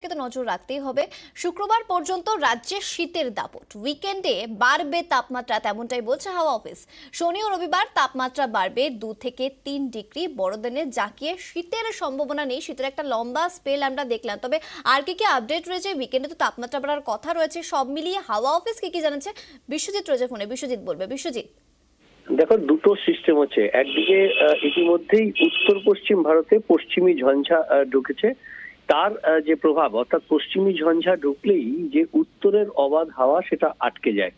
তো নজর রাখতেই হবে। শুক্রবার পর্যন্ত রাজ্যে শীতের দাপট, উইকেন্ডে বাড়বে তাপমাত্রা, তেমনটাই বলছে হাওয়া অফিস। শনি ও রবিবার তাপমাত্রা বাড়বে 2 থেকে 3 ডিগ্রি। বড়দিনে জাঁকিয়ে শীতের সম্ভাবনা নেই, শীতের একটা লম্বা স্পেল আমরা দেখলাম। তবে আর কি আপডেট রয়েছে? উইকেন্ডে তো তাপমাত্রা বাড়ার কথা রয়েছে, সব মিলিয়ে হাওয়া অফিস কি জানাচ্ছে? বিশ্বজিৎ রয়েছে ফোনে, বিশ্বজিৎ বলবে। বিশ্বজিৎ, দেখো, দুটো সিস্টেম হচ্ছে। একদিকে ইতিমধ্যেই উত্তর পশ্চিম ভারতে পশ্চিমী ঝঞ্ঝা ঢুকেছে। তার যে প্রভাব, অর্থাৎ পশ্চিমী ঝঞ্ঝা ঢুকলেই যে উত্তরের অবাধ হাওয়া সেটা আটকে যায়।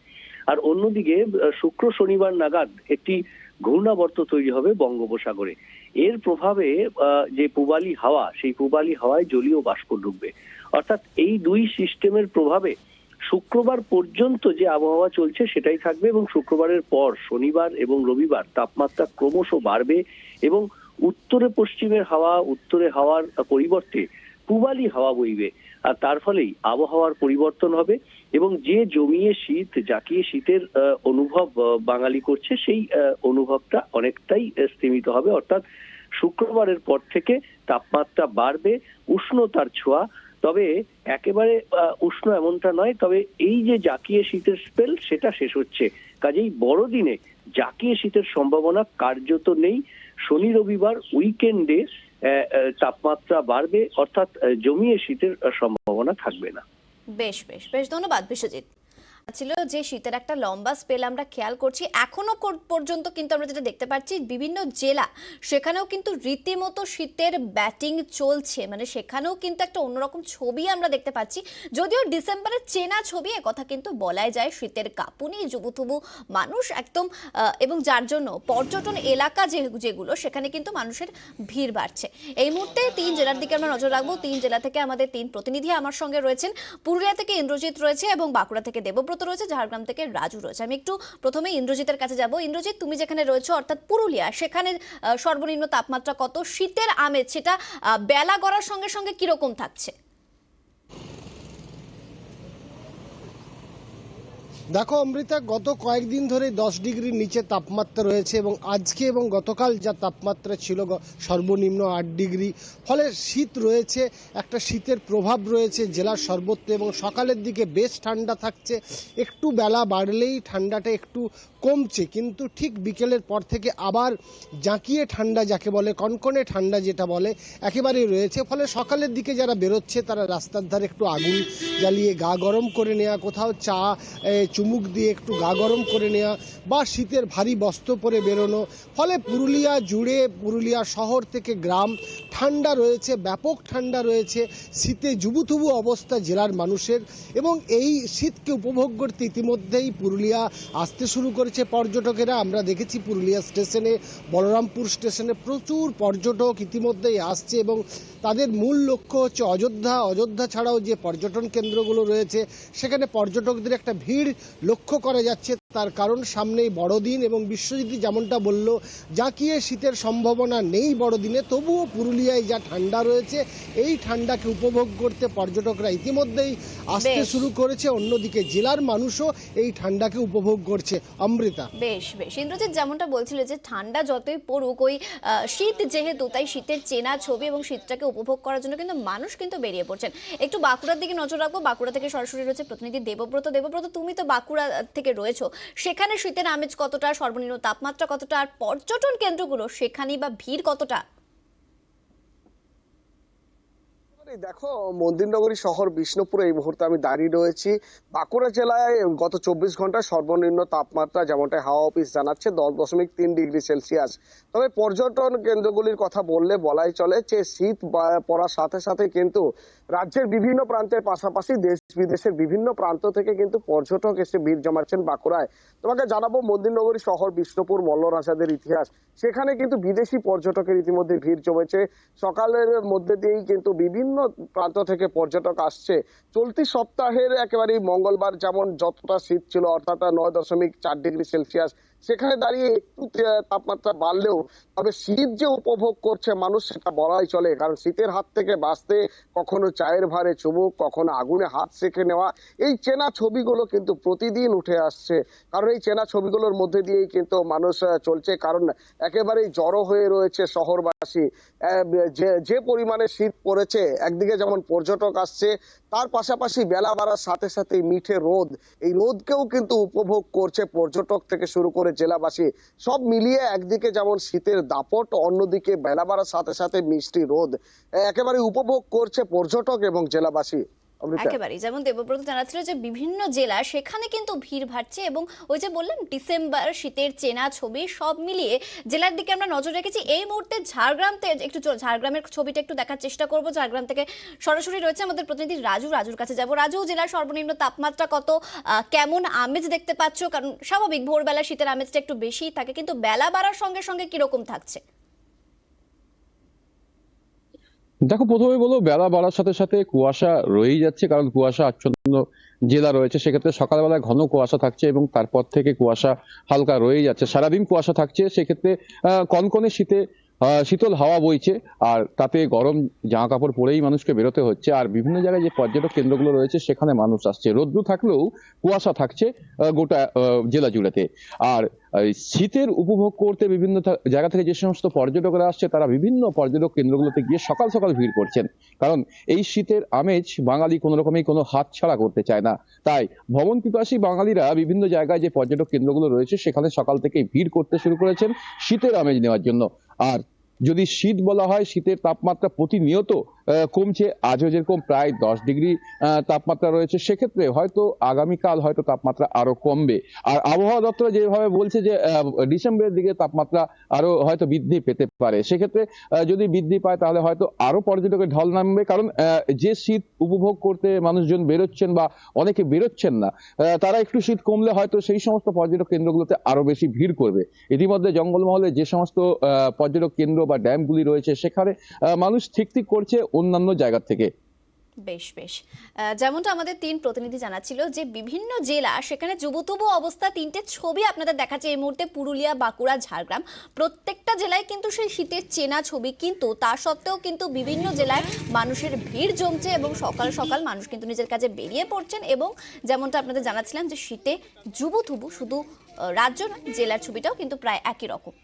আর অন্যদিকে শুক্র শনিবার নাগাদ একটি ঘূর্ণাবর্ত তৈরি হবে বঙ্গোপসাগরে। এর প্রভাবে যে পূবালি হাওয়া, সেই পূবালি হাওয়ায় জলীয় বাষ্প ঢুকবে। অর্থাৎ এই দুই সিস্টেমের প্রভাবে শুক্রবার পর্যন্ত যে আবহাওয়া চলছে সেটাই থাকবে, এবং শুক্রবারের পর শনিবার এবং রবিবার তাপমাত্রা ক্রমশ বাড়বে এবং উত্তরে পশ্চিমের হাওয়া, উত্তরে হাওয়ার পরিবর্তে পূবালি হাওয়া বইবে। আর তার ফলেই আবহাওয়ার পরিবর্তন হবে এবং যে জমিয়ে শীত, জাঁকিয়ে শীতের অনুভব বাঙালি করছে, সেই অনুভবটা অনেকটাই স্তীমিত হবে। অর্থাৎ শুক্রবারের পর থেকে তাপমাত্রা বাড়বে, উষ্ণতার ছোঁয়া। তবে একেবারে উষ্ণ এমনটা নয়, তবে এই যে জাঁকিয়ে শীতের স্পেল সেটা শেষ হচ্ছে। কাজেই বড়দিনে জাঁকিয়ে শীতের সম্ভাবনা কার্যত নেই। শনি রবিবার উইকেন্ডে তাপমাত্রা বাড়বে, অর্থাৎ জমিয়ে শীতের সম্ভাবনা থাকবে না। বেশ বেশ বেশ, ধন্যবাদ বিশ্বজিৎ। ছিল যে শীতের একটা লম্বা স্পেল আমরা খেয়াল করছি এখনো পর্যন্ত, কিন্তু আমরা যেটা দেখতে পাচ্ছি বিভিন্ন জেলা, সেখানেও কিন্তু রীতিমতো শীতের ব্যাটিং চলছে। মানে সেখানেও কিন্তু একটা অন্যরকম ছবি আমরা দেখতে পাচ্ছি, যদিও ডিসেম্বরের চেনা ছবি, কথা কিন্তু বলাই যায়। শীতের কাঁপুনি, জুবুথুবু মানুষ একদম, এবং যার জন্য পর্যটন এলাকা যেগুলো, সেখানে কিন্তু মানুষের ভিড় বাড়ছে। এই মুহূর্তে 3 জেলার দিকে আমরা নজর রাখবো। 3 জেলা থেকে আমাদের 3 প্রতিনিধি আমার সঙ্গে রয়েছেন। পুরুলিয়া থেকে ইন্দ্রজিৎ রয়েছে এবং বাঁকুড়া থেকে দেবব্রত রয়েছে, ঝাড়গ্রাম থেকে রাজু রয়েছে। আমি একটু প্রথমে ইন্দ্রজিতের কাছে যাব। ইন্দ্রজিৎ, তুমি যেখানে রয়েছো অর্থাৎ পুরুলিয়া, সেখানে সর্বনিম্ন তাপমাত্রা কত? শীতের আমেজ সেটা বেলা গড়ার সঙ্গে সঙ্গে কিরকম থাকছে? দেখো অমৃতা, গত কয়েকদিন ধরে 10 ডিগ্রির নিচে তাপমাত্রা রয়েছে এবং আজকে এবং গতকাল যা তাপমাত্রা ছিল সর্বনিম্ন 8 ডিগ্রি। ফলে শীত রয়েছে, একটা শীতের প্রভাব রয়েছে জেলার সর্বত্র এবং সকালের দিকে বেশ ঠান্ডা থাকছে। একটু বেলা বাড়লেই ঠান্ডাটা একটু কমছে, কিন্তু ঠিক বিকেলের পর থেকে আবার জাঁকিয়ে ঠান্ডা, যাকে বলে কনকনে ঠান্ডা যেটা বলে, একেবারেই রয়েছে। ফলে সকালের দিকে যারা বেরোচ্ছে তারা রাস্তার ধারে একটু আগুন জ্বালিয়ে গা গরম করে নেওয়া, কোথাও চা চুমুক দিয়ে একটু গা গরম করে নেওয়া, বা শীতের ভারী বস্ত্র পরে বেরোনো। ফলে পুরুলিয়া জুড়ে, পুরুলিয়া শহর থেকে গ্রাম ঠান্ডা রয়েছে, ব্যাপক ঠান্ডা রয়েছে। শীতে জুবুথুবু অবস্থা জেলার মানুষের, এবং এই শীতকে উপভোগ করতে ইতিমধ্যেই পুরুলিয়া আসতে শুরু করেছে পর্যটকেরা। আমরা দেখেছি পুরুলিয়া স্টেশনে, বলরামপুর স্টেশনে প্রচুর পর্যটক ইতিমধ্যেই আসছে এবং তাদের মূল লক্ষ্য হচ্ছে অযোধ্যা। অযোধ্যা ছাড়াও যে পর্যটন কেন্দ্রগুলো রয়েছে সেখানে পর্যটকদের একটা ভিড় লক্ষ্য করা যাচ্ছে। তার কারণ সামনেই বড়দিন, এবং বিশ্বজিৎ যেমনটা বলল, জাঁকিয়ে শীতের সম্ভাবনা নেই বড়দিনে, তবুও পুরুলিয়ায় যা ঠান্ডা রয়েছে এই ঠান্ডাকে উপভোগ করতে পর্যটকরা ইতিমধ্যেই আসতে শুরু করেছে। অন্যদিকে জেলার মানুষও এই ঠান্ডাকে উপভোগ করছে। অমৃতা, বেশ বেশ, ইন্দ্রজিৎ যেমনটা বলছিল যে ঠান্ডা যতই পড়ুক, ওই শীত যেহেতু, তাই শীতের চেনা ছবি এবং শীতটাকে উপভোগ করার জন্য কিন্তু মানুষ কিন্তু বেরিয়ে পড়ছেন। একটু বাঁকুড়ার দিকে নজর রাখবো। বাঁকুড়া থেকে সরাসরি রয়েছে প্রতিনিধি দেবব্রত। দেবব্রত, তুমি তো বাঁকুড়া থেকে রয়েছো, সেখানে শীতের আমেজ কতটা, সর্বনিম্ন তাপমাত্রা কতটা, আর পর্যটন কেন্দ্রগুলো সেখানে বা ভিড় কতটা? দেখো, মন্দিরনগরী শহর বিষ্ণুপুরে এই মুহূর্তে আমি দাঁড়িয়ে রয়েছি। বাঁকুড়া জেলায় গত 24 ঘন্টায় সর্বনিম্ন তাপমাত্রা, যেমনটা হাওয়া অফিস জানাচ্ছে, 10.3 ডিগ্রি সেলসিয়াস। তবে পর্যটন কেন্দ্রগুলির কথা বলাই চলে যে শীত পড়ার সাথে সাথে কিন্তু রাজ্যের বিভিন্ন প্রান্তের পাশাপাশি দেশ বিদেশের বিভিন্ন প্রান্ত থেকে কিন্তু পর্যটক এসে ভিড় জমাচ্ছেন বাঁকুড়ায়। তোমাকে জানাবো, মন্দিরনগরী শহর বিষ্ণুপুর মল্লরাজাদের ইতিহাস, সেখানে কিন্তু বিদেশি পর্যটকের ইতিমধ্যে ভিড় জমেছে। সকালের মধ্যে দিয়েই কিন্তু বিভিন্ন প্রান্ত থেকে পর্যটক আসছে। চলতি সপ্তাহের একেবারে মঙ্গলবার যেমন যতটা শীত ছিল, অর্থাৎ 9.4 ডিগ্রি সেলসিয়াস, সেখানে দাঁড়িয়ে একটু তাপমাত্রা বাড়লেও তবে শীত যে উপভোগ করছে মানুষ সেটা বলাই চলে, কারণ শীতের হাত থেকে বাঁচতে কখনো চায়ের ভারে চুমুক, কখনো আগুনে হাত সেঁকে নেওয়া, এই চেনা ছবিগুলো কিন্তু প্রতিদিন উঠে আসছে। কারণ এই চেনা ছবিগুলোর মধ্যে দিয়েই কিন্তু মানুষ চলছে, কারণ একেবারেই জড়ো হয়ে রয়েছে শহরবাসী। যে পরিমাণে শীত পড়েছে, একদিকে যেমন পর্যটক আসছে, তার পাশাপাশি বেলা বাড়ার সাথে সাথে মিঠে রোদ, এই রোদকেও কিন্তু উপভোগ করছে পর্যটক থেকে শুরু করে জেলাবাসী। সব মিলিয়ে একদিকে যেমন শীতের দাপট, অন্যদিকে বেলা বাড়ার সাথে সাথে মিষ্টি রোদ একেবারে উপভোগ করছে পর্যটক এবং জেলাবাসী। অমৃতা। একেবারেই যেমন দেবব্রত জানাচ্ছিল যে বিভিন্ন জেলা সেখানে কিন্তু ভিড় বাড়ছে এবং ওই যে বললাম ডিসেম্বর শীতের চেনা ছবি সব মিলিয়ে জেলার দিকে আমরা নজর রেখেছি। এই মুহূর্তে ঝাড়গ্রামতে একটু ঝাড়গ্রামের ছবিটা একটু দেখার চেষ্টা করব। ঝাড়গ্রাম থেকে সরাসরি রয়েছে আমাদের প্রতিনিধি রাজুর কাছে যাব। রাজু, জেলার সর্বনিম্ন তাপমাত্রা কত, কেমন আমেজ দেখতে পাচ্ছ? কারণ স্বাভাবিক ভোরবেলা শীতের আমেজটা একটু বেশিই থাকে, কিন্তু বেলা বাড়ার সঙ্গে সঙ্গে কিরকম থাকছে? দেখো, প্রথমে বলো, বেলা বাড়ার সাথে সাথে কুয়াশা রয়েই যাচ্ছে, কারণ কুয়াশা আচ্ছন্ন জেলা রয়েছে। সেক্ষেত্রে সকালবেলায় ঘন কুয়াশা থাকছে এবং তারপর থেকে কুয়াশা হালকা রয়েই যাচ্ছে, সারাদিন কুয়াশা থাকছে। সেক্ষেত্রে কনকনে শীতে শীতল হাওয়া বইছে, আর তাতে গরম জামা কাপড় পরেই মানুষকে বেরোতে হচ্ছে। আর বিভিন্ন জায়গায় যে পর্যটক কেন্দ্রগুলো রয়েছে সেখানে মানুষ আসছে, রোদ্দু থাকলেও কুয়াশা থাকছে গোটা জেলা জুড়েতে। আর শীতের উপভোগ করতে বিভিন্ন জায়গা থেকে যে সমস্ত পর্যটকরা আসছে, তারা বিভিন্ন পর্যটক কেন্দ্রগুলোতে গিয়ে সকাল সকাল ভিড় করছেন, কারণ এই শীতের আমেজ বাঙালি কোনো রকমই কোনো হাত ছাড়া করতে চায় না। তাই ভ্রমণ পিপাসী বাঙালিরা বিভিন্ন জায়গায় যে পর্যটক কেন্দ্রগুলো রয়েছে সেখানে সকাল থেকে ভিড় করতে শুরু করেছেন শীতের আমেজ নেওয়ার জন্য। আর যদি শীত বলা হয়, শীতের তাপমাত্রা প্রতিনিয়ত কমছে। আজও যেরকম প্রায় 10 ডিগ্রি তাপমাত্রা রয়েছে, সেক্ষেত্রে হয়তো আগামীকাল হয়তো তাপমাত্রা আরো কমবে। আর আবহাওয়া দপ্তর যেভাবে বলছে যে ডিসেম্বরের দিকে তাপমাত্রা আরো হয়তো বৃদ্ধি পেতে পারে, সেক্ষেত্রে যদি বৃদ্ধি পায় তাহলে হয়তো আরো পর্যটকের ঢল নামবে। কারণ যে শীত উপভোগ করতে মানুষজন বেরোচ্ছেন বা অনেকে বেরোচ্ছেন না, তারা একটু শীত কমলে হয়তো সেই সমস্ত পর্যটক কেন্দ্রগুলোতে আরো বেশি ভিড় করবে। ইতিমধ্যে জঙ্গলমহলে যে সমস্ত পর্যটক কেন্দ্র বা ড্যামগুলি রয়েছে সেখানে মানুষ ঠিক করছে অন্যান্য জায়গা থেকে। বেশ বেশ, যেমনটা আমাদের তিন প্রতিনিধি জানাচ্ছিল যে বিভিন্ন জেলা সেখানে যুবতুবু অবস্থা। তিনটে ছবি আপনাদের দেখাচ্ছে এই মুহূর্তে, পুরুলিয়া, বাঁকুড়া, ঝাড়গ্রাম। প্রত্যেকটা জেলায় কিন্তু সেই শীতের চেনা ছবি, কিন্তু তা সত্ত্বেও কিন্তু বিভিন্ন জেলায় মানুষের ভিড় জমছে এবং সকাল সকাল মানুষ কিন্তু নিজের কাজে বেরিয়ে পড়ছেন। এবং যেমনটা আপনাদের জানাচ্ছিলাম যে শীতে যুবতুবু শুধু রাজ্য নয়, জেলার ছবিটাও কিন্তু প্রায় একই রকম।